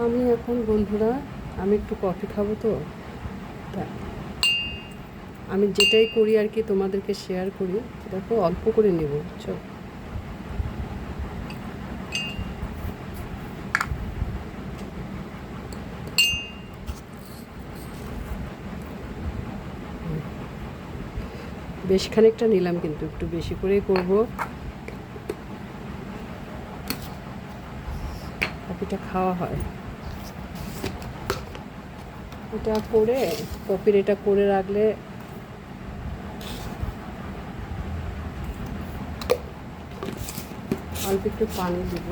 আমি এখন বন্ধুরা আমি একটু কফি খাবো তো, তা আমি যেটাই করি আর কি তোমাদেরকে শেয়ার করি। দেখো অল্প করে নেব, বুঝছো? বেশ খানিকটা নিলাম, কিন্তু একটু বেশি করেই করব। কফিটা খাওয়া হয় এটা করে, কফির এটা করে রাখলে অল্প একটু পানি দিব।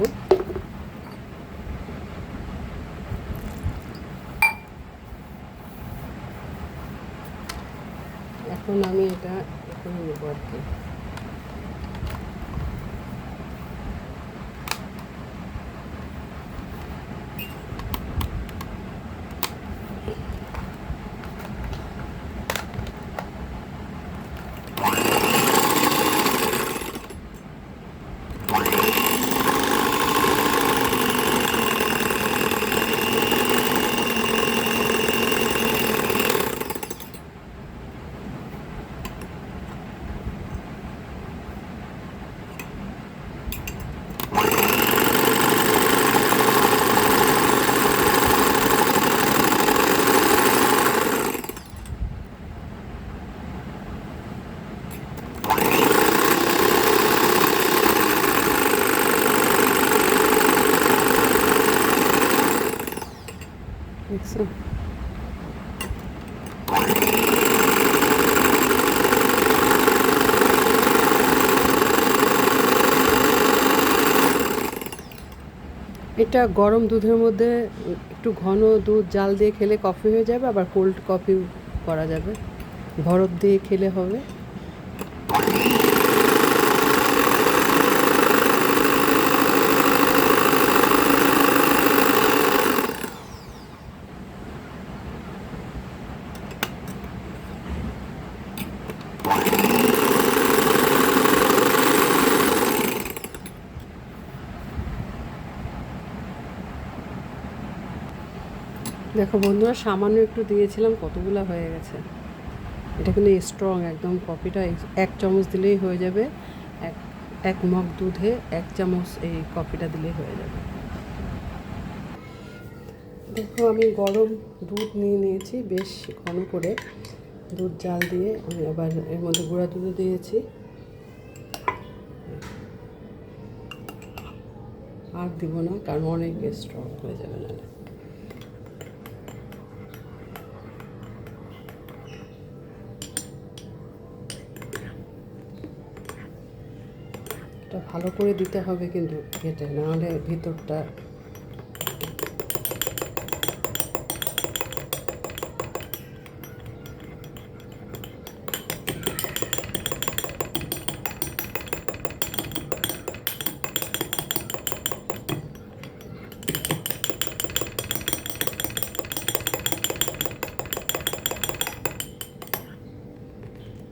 এখন আমি এটা করে নেবো আর কি। দেখছো? এটা গরম দুধের মধ্যে একটু ঘন দুধ জাল দিয়ে খেলে কফি হয়ে যাবে, আবার কোল্ড কফি করা যাবে, বরফ দিয়ে খেলে হবে। দেখো বন্ধুরা, সামান্য একটু দিয়েছিলাম, কতগুলো হয়ে গেছে। এটা কিন্তু স্ট্রং একদম। কফিটা 1 চামচ দিলেই হয়ে যাবে। এক এক মগ দুধে 1 চামচ এই কফিটা দিলেই হয়ে যাবে। দেখো আমি গরম দুধ নিয়েছি বেশ ঘন করে, দুধ জাল দিয়ে আমি আবার এর মধ্যে গুঁড়া দুধও দিয়েছি। আর দিব না, কারণ অনেক স্ট্রং হয়ে যাবে না। এটা ভালো করে দিতে হবে কিন্তু ঘেটে, নাহলে ভিতরটা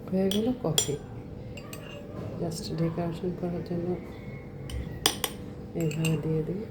হয়ে গেল। কফি জাস্ট ডেকোরেশন করার জন্য এইভাবে দিয়ে দিই।